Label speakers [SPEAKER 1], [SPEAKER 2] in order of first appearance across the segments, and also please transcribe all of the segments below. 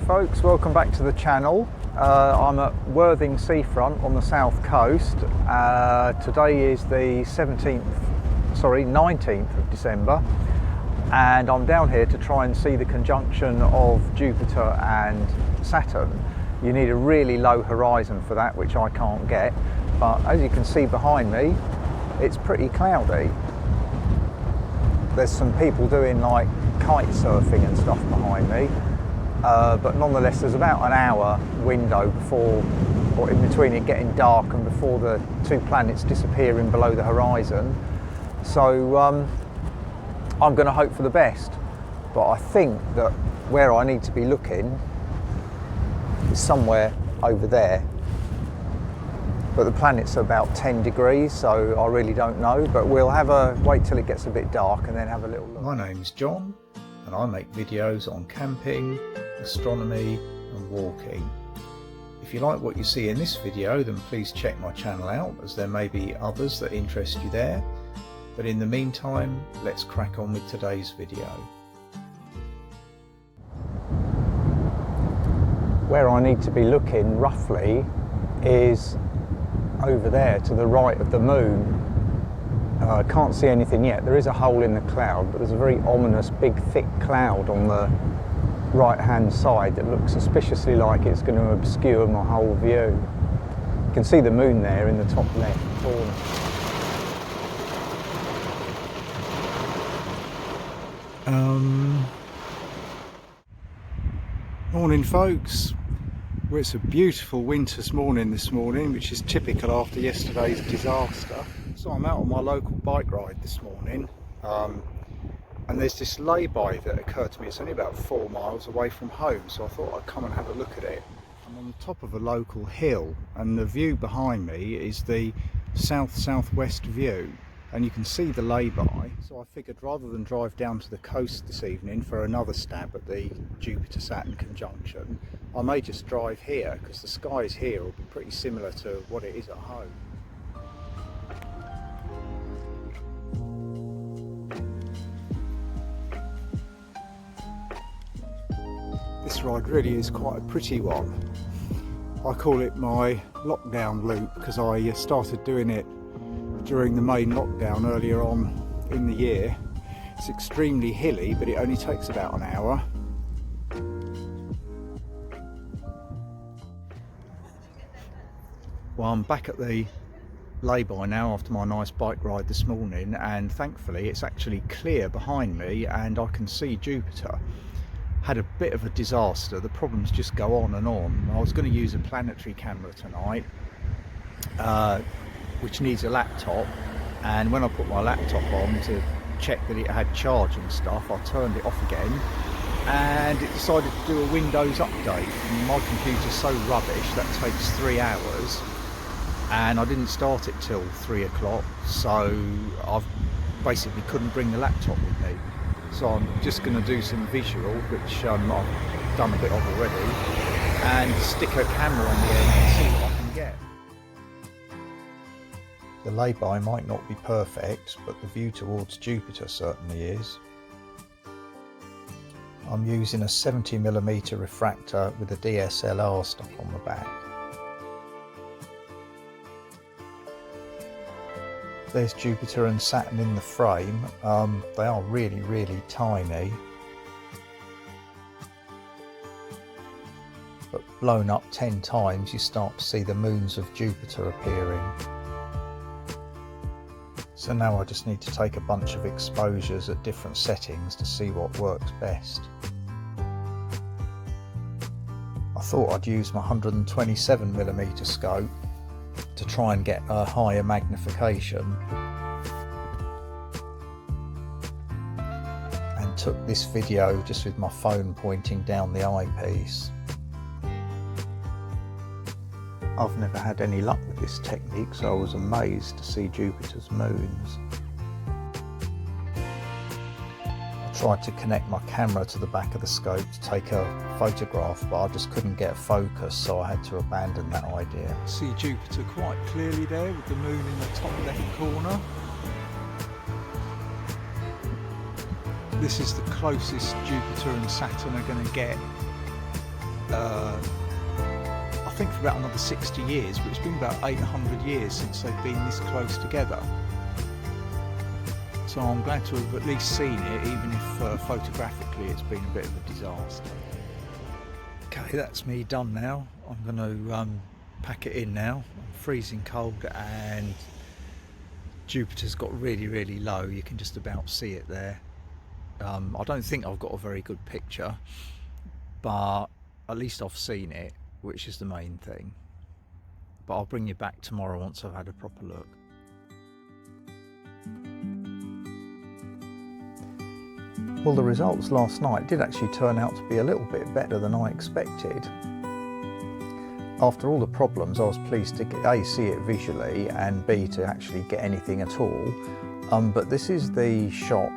[SPEAKER 1] folks, welcome back to the channel. I'm at Worthing Seafront on the south coast. Today is the 19th of December, and I'm down here to try and see the conjunction of Jupiter and Saturn. You need a really low horizon for that, which I can't get, but as you can see behind me, it's pretty cloudy. There's some people doing like kite surfing and stuff behind me. But nonetheless, there's about an hour window before, or in between it getting dark and before the two planets disappearing below the horizon. So I'm going to hope for the best. But I think that where I need to be looking is somewhere over there. But the planets are about 10 degrees, so I really don't know. But we'll wait till it gets a bit dark and then have a little look.
[SPEAKER 2] My name's John, and I make videos on camping, astronomy and walking. If you like what you see in this video, then please check my channel out, as there may be others that interest you there. But in the meantime, let's crack on with today's video.
[SPEAKER 1] Where I need to be looking roughly is over there to the right of the moon. I can't see anything yet. There is a hole in the cloud, but there's a very ominous big thick cloud on the right hand side that looks suspiciously like it's going to obscure my whole view. You can see the moon there in the top left corner.
[SPEAKER 2] Morning folks. Well, it's a beautiful winter's morning this morning, which is typical after yesterday's disaster. So I'm out on my local bike ride this morning, and there's this lay-by that occurred to me. It's only about 4 miles away from home, so I thought I'd come and have a look at it. I'm on the top of a local hill, and the view behind me is the south-southwest view, and you can see the lay-by. So I figured rather than drive down to the coast this evening for another stab at the Jupiter-Saturn conjunction, I may just drive here, because the skies here will be pretty similar to what it is at home. This ride really is quite a pretty one. I call it my lockdown loop because I started doing it during the main lockdown earlier on in the year. It's extremely hilly, but it only takes about an hour. Well, I'm back at the lay-by now after my nice bike ride this morning, and thankfully it's actually clear behind me and I can see Jupiter. Had a bit of a disaster. The problems just go on and on. I was going to use a planetary camera tonight, which needs a laptop, and when I put my laptop on to check that it had charge and stuff, I turned it off again and it decided to do a Windows update. And my computer's so rubbish that takes 3 hours, and I didn't start it till 3 o'clock, so I basically couldn't bring the laptop with me. So I'm just going to do some visual, which I've done a bit of already, and stick a camera on the end and see what I can get. The lay-by might not be perfect, but the view towards Jupiter certainly is. I'm using a 70mm refractor with a DSLR stuck on the back. There's Jupiter and Saturn in the frame. They are really, really tiny, but blown up 10 times you start to see the moons of Jupiter appearing. So now I just need to take a bunch of exposures at different settings to see what works best. I thought I'd use my 127mm scope to try and get a higher magnification, and took this video just with my phone pointing down the eyepiece. I've never had any luck with this technique, so I was amazed to see Jupiter's moons. I tried to connect my camera to the back of the scope to take a photograph, but I just couldn't get a focus, so I had to abandon that idea. See Jupiter quite clearly there with the moon in the top left corner. This is the closest Jupiter and Saturn are going to get I think for about another 60 years, but it's been about 800 years since they've been this close together. So I'm glad to have at least seen it, even if photographically it's been a bit of a disaster. Okay, that's me done now. I'm going to pack it in now. I'm freezing cold and Jupiter's got really, really low. You can just about see it there. I don't think I've got a very good picture, but at least I've seen it, which is the main thing. But I'll bring you back tomorrow once I've had a proper look.
[SPEAKER 1] Well, the results last night did actually turn out to be a little bit better than I expected. After all the problems, I was pleased to A, see it visually, and B, to actually get anything at all. But this is the shot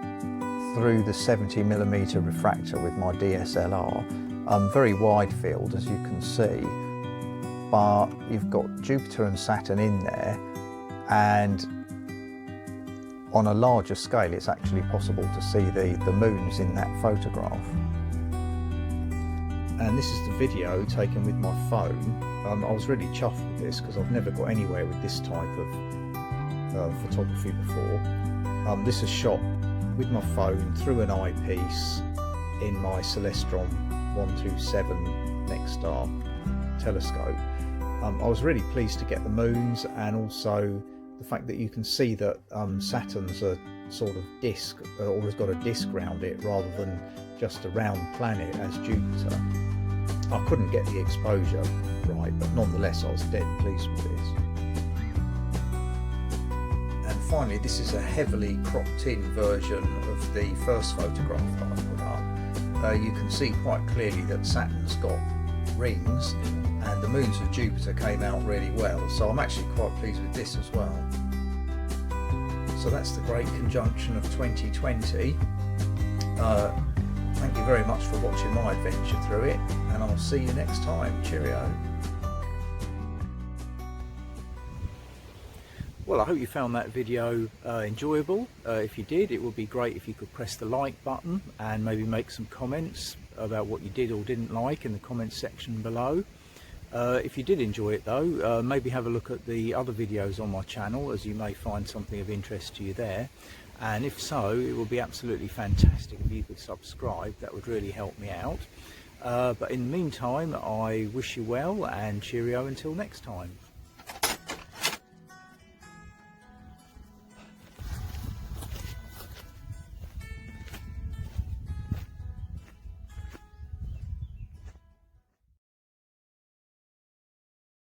[SPEAKER 1] through the 70mm refractor with my DSLR. Very wide field, as you can see, but you've got Jupiter and Saturn in there, and on a larger scale it's actually possible to see the moons in that photograph. And this is the video taken with my phone. I was really chuffed with this because I've never got anywhere with this type of photography before. This is shot with my phone through an eyepiece in my Celestron 127 Nexstar telescope. I was really pleased to get the moons, and also the fact that you can see that Saturn's a sort of disc, or has got a disc around it rather than just a round planet as Jupiter. I couldn't get the exposure right, but nonetheless I was dead pleased with this. And finally, this is a heavily cropped in version of the first photograph that I put up. You can see quite clearly that Saturn's got rings, and the moons of Jupiter came out really well, so I'm actually quite pleased with this as well. So that's the Great Conjunction of 2020. Thank you very much for watching my adventure through it, and I'll see you next time. Cheerio. Well, I hope you found that video enjoyable. If you did, it would be great if you could press the like button and maybe make some comments about what you did or didn't like in the comments section below. If you did enjoy it though, maybe have a look at the other videos on my channel, as you may find something of interest to you there. And if so, it would be absolutely fantastic if you could subscribe. That would really help me out. But in the meantime, I wish you well, and cheerio until next time.